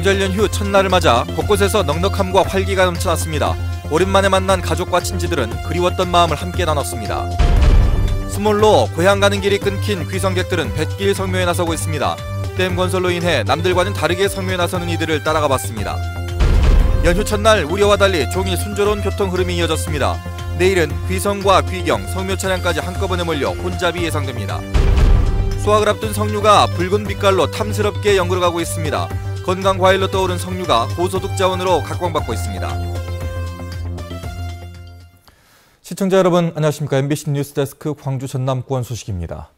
명절 연휴 첫날을 맞아 곳곳에서 넉넉함과 활기가 넘쳐났습니다. 오랜만에 만난 가족과 친지들은 그리웠던 마음을 함께 나눴습니다. 수몰로 고향 가는 길이 끊긴 귀성객들은 뱃길 성묘에 나서고 있습니다. 댐 건설로 인해 남들과는 다르게 성묘에 나서는 이들을 따라가 봤습니다. 연휴 첫날 우려와 달리 종일 순조로운 교통 흐름이 이어졌습니다. 내일은 귀성과 귀경, 성묘 차량까지 한꺼번에 몰려 혼잡이 예상됩니다. 수확을 앞둔 석류가 붉은 빛깔로 탐스럽게 연그러가고 있습니다. 건강과일로 떠오른 석류가 고소득 자원으로 각광받고 있습니다. 시청자 여러분 안녕하십니까. MBC 뉴스데스크 광주 전남권 소식입니다.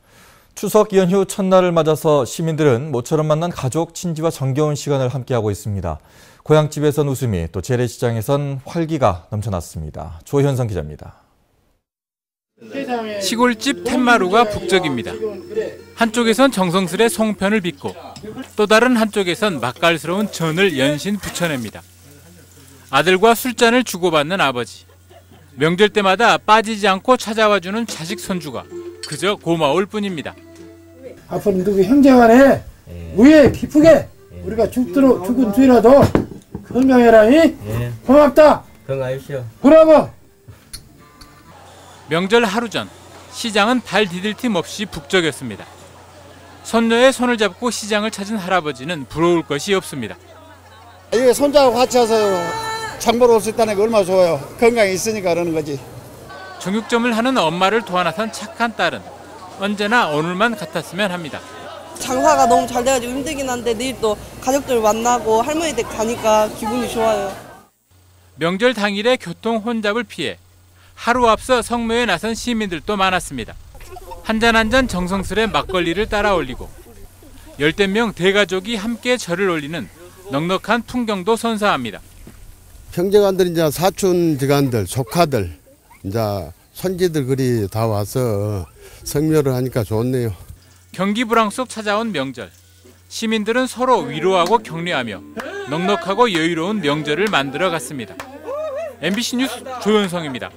추석 연휴 첫날을 맞아서 시민들은 모처럼 만난 가족, 친지와 정겨운 시간을 함께하고 있습니다. 고향집에선 웃음이, 또 재래시장에선 활기가 넘쳐났습니다. 조현성 기자입니다. 시골집 텐마루가 북적입니다. 한쪽에선 정성스레 송편을 빚고 또 다른 한쪽에선 맛깔스러운 전을 연신 부쳐냅니다. 아들과 술잔을 주고받는 아버지. 명절 때마다 빠지지 않고 찾아와주는 자식 손주가 그저 고마울 뿐입니다. 앞으로 누구 형제간에 우애 깊게 우리가 죽은 뒤라도 건강해라니. 고맙다. 건강하십시오. 브라보. 명절 하루 전 시장은 발 디딜 틈 없이 북적였습니다. 손녀의 손을 잡고 시장을 찾은 할아버지는 부러울 것이 없습니다. 이게 손자하고 같이 와서 장 보러 올 수 있다는 게 얼마나 좋아요. 건강이 있으니까 그러는 거지. 정육점을 하는 엄마를 도와 나선 착한 딸은 언제나 오늘만 같았으면 합니다. 장사가 너무 잘 돼가지고 힘들긴 한데 내일 또 가족들 만나고 할머니 댁 가니까 기분이 좋아요. 명절 당일에 교통 혼잡을 피해 하루 앞서 성묘에 나선 시민들도 많았습니다. 한 잔 한 잔 정성스레 막걸리를 따라 올리고 열댓 명 대가족이 함께 절을 올리는 넉넉한 풍경도 선사합니다. 형제간들, 이제 사촌 지간들, 조카들, 이제 손지들 그리 다 와서 성묘를 하니까 좋네요. 경기 불황 속 찾아온 명절. 시민들은 서로 위로하고 격려하며 넉넉하고 여유로운 명절을 만들어 갔습니다. MBC 뉴스 조현성입니다.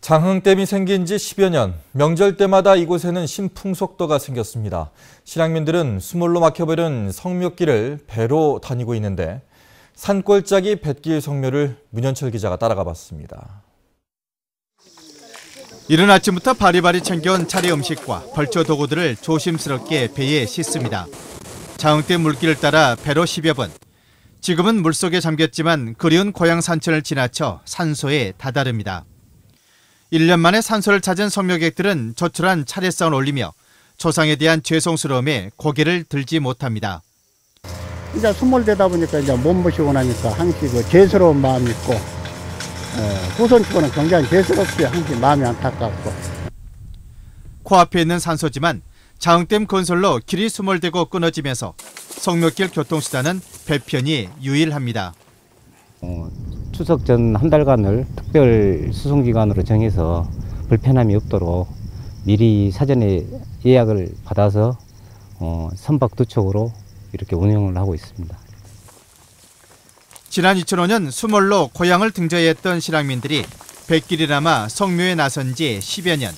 장흥댐이 생긴 지 10여 년, 명절 때마다 이곳에는 신풍속도가 생겼습니다. 실향민들은 수몰로 막혀버린 성묘길을 배로 다니고 있는데 산골짜기 뱃길 성묘를 문현철 기자가 따라가 봤습니다. 이른 아침부터 바리바리 챙겨온 차례 음식과 벌초 도구들을 조심스럽게 배에 싣습니다. 장흥댐 물길을 따라 배로 10여 분. 지금은 물속에 잠겼지만 그리운 고향 산천을 지나쳐 산소에 다다릅니다. 1년 만에 산소를 찾은 성묘객들은 조촐한 차례상을 올리며 조상에 대한 죄송스러움에 고개를 들지 못합니다. 이제 수몰되다 보니까 이제 못 모시고 나니까 항상 그 죄스러운 마음이 있고, 후손치고는 굉장히 죄스럽게 항상 마음이 안타깝고. 코앞에 있는 산소지만 장흥댐 건설로 길이 수몰되고 끊어지면서 성묘길 교통수단은 배편이 유일합니다. 추석 전 한 달간을 특별 수송기간으로 정해서 불편함이 없도록 미리 사전에 예약을 받아서 선박 2척으로 이렇게 운영을 하고 있습니다. 지난 2005년 수몰로 고향을 등저했던 실향민들이 뱃길이 남아 성묘에 나선 지 10여 년.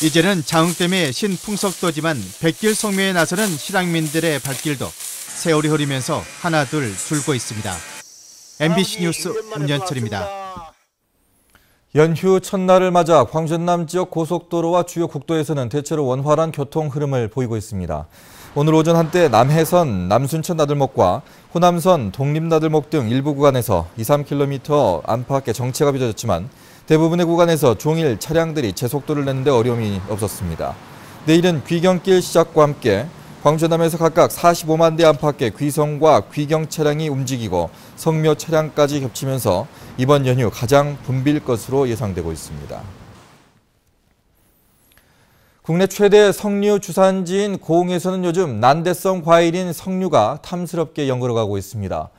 이제는 장흥댐의 신풍속도지만 뱃길 성묘에 나서는 실향민들의 발길도 세월이 흐르면서 하나둘 줄고 있습니다. MBC 뉴스 문현철입니다. 연휴 첫날을 맞아 광주 전남 지역 고속도로와 주요 국도에서는 대체로 원활한 교통 흐름을 보이고 있습니다. 오늘 오전 한때 남해선 남순천 나들목과 호남선 독립 나들목 등 일부 구간에서 2-3km 안팎의 정체가 빚어졌지만 대부분의 구간에서 종일 차량들이 제속도를 내는데 어려움이 없었습니다. 내일은 귀경길 시작과 함께 광주 전남에서 각각 45만 대 안팎의 귀성과 귀경 차량이 움직이고 성묘 차량까지 겹치면서 이번 연휴 가장 붐빌 것으로 예상되고 있습니다. 국내 최대 석류 주산지인 고흥에서는 요즘 난대성 과일인 석류가 탐스럽게 연그러가고 있습니다.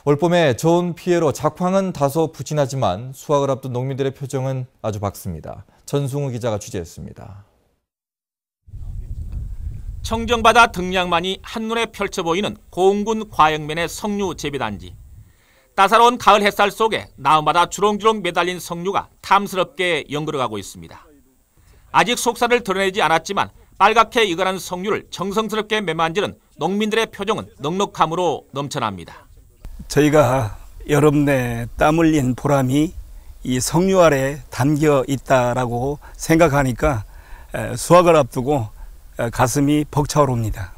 올봄에 저온 피해로 작황은 다소 부진하지만 수확을 앞둔 농민들의 표정은 아주 밝습니다. 전승우 기자가 취재했습니다. 청정바다 등량만이 한눈에 펼쳐 보이는 고흥군 과영면의 석류 재배단지. 따사로운 가을 햇살 속에 나무마다 주렁주렁 매달린 석류가 탐스럽게 연그러가고 있습니다. 아직 속살을 드러내지 않았지만 빨갛게 익어난 석류를 정성스럽게 매만지는 농민들의 표정은 넉넉함으로 넘쳐납니다. 저희가 여름 내 땀 흘린 보람이 이 석류 아래 담겨 있다라고 생각하니까 수확을 앞두고 가슴이 벅차오릅니다.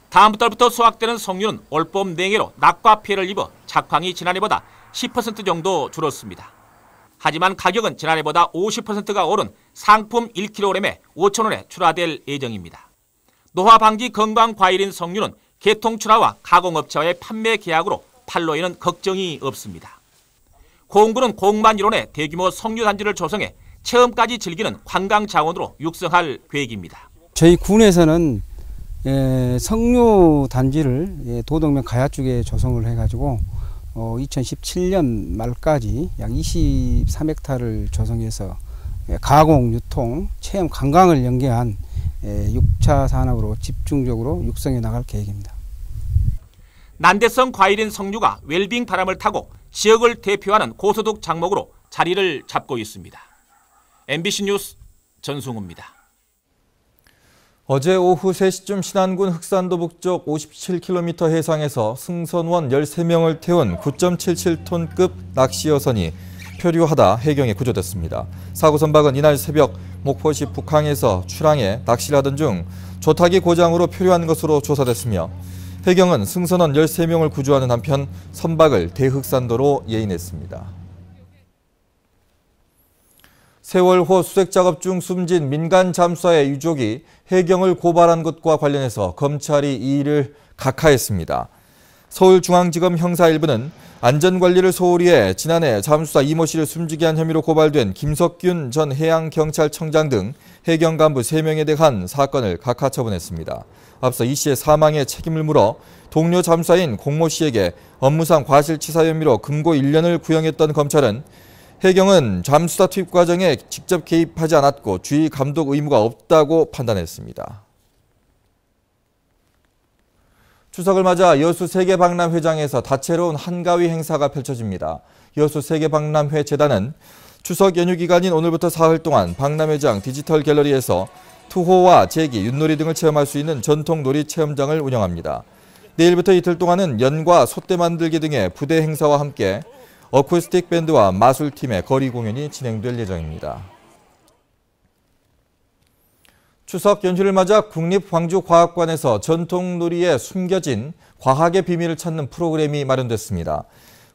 다음 달부터 수확되는 석류는 올봄 냉해로 낙과 피해를 입어 작황이 지난해보다 10% 정도 줄었습니다. 하지만 가격은 지난해보다 50%가 오른 상품 1kg에 5,000원에 출하될 예정입니다. 노화 방지 건강 과일인 석류는 계통 출하와 가공업체와의 판매 계약으로 판로에는 걱정이 없습니다. 고흥군은 고흥만 일원의 대규모 석류 단지를 조성해 체험까지 즐기는 관광 자원으로 육성할 계획입니다. 저희 군에서는 석류 단지를 도덕면 가야 쪽에 조성을 해가지고 2017년 말까지 약 23헥타를 조성해서 가공, 유통, 체험, 관광을 연계한 6차 산업으로 집중적으로 육성해 나갈 계획입니다. 난대성 과일인 석류가 웰빙 바람을 타고 지역을 대표하는 고소득 작목으로 자리를 잡고 있습니다. MBC 뉴스 전승우입니다. 어제 오후 3시쯤 신안군 흑산도 북쪽 57km 해상에서 승선원 13명을 태운 9.77톤급 낚시여선이 표류하다 해경에 구조됐습니다. 사고 선박은 이날 새벽 목포시 북항에서 출항해 낚시를 하던 중 조타기 고장으로 표류한 것으로 조사됐으며 해경은 승선원 13명을 구조하는 한편 선박을 대흑산도로 예인했습니다. 세월호 수색 작업 중 숨진 민간 잠수사의 유족이 해경을 고발한 것과 관련해서 검찰이 이 일을 각하했습니다. 서울중앙지검 형사 1부는 안전관리를 소홀히 해 지난해 잠수사 이모 씨를 숨지게 한 혐의로 고발된 김석균 전 해양경찰청장 등 해경 간부 3명에 대한 사건을 각하 처분했습니다. 앞서 이 씨의 사망에 책임을 물어 동료 잠수사인 공모 씨에게 업무상 과실치사 혐의로 금고 1년을 구형했던 검찰은 해경은 잠수사 투입 과정에 직접 개입하지 않았고 주의 감독 의무가 없다고 판단했습니다. 추석을 맞아 여수 세계박람회장에서 다채로운 한가위 행사가 펼쳐집니다. 여수 세계박람회 재단은 추석 연휴 기간인 오늘부터 사흘 동안 박람회장 디지털 갤러리에서 투호와 제기, 윷놀이 등을 체험할 수 있는 전통 놀이 체험장을 운영합니다. 내일부터 이틀 동안은 연과 솥대 만들기 등의 부대 행사와 함께 어쿠스틱 밴드와 마술팀의 거리 공연이 진행될 예정입니다. 추석 연휴를 맞아 국립광주과학관에서 전통놀이에 숨겨진 과학의 비밀을 찾는 프로그램이 마련됐습니다.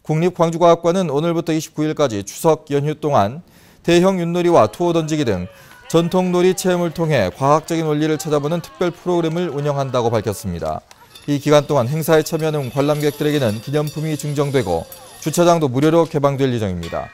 국립광주과학관은 오늘부터 29일까지 추석 연휴 동안 대형 윷놀이와 투호 던지기 등 전통놀이 체험을 통해 과학적인 원리를 찾아보는 특별 프로그램을 운영한다고 밝혔습니다. 이 기간 동안 행사에 참여하는 관람객들에게는 기념품이 증정되고 주차장도 무료로 개방될 예정입니다.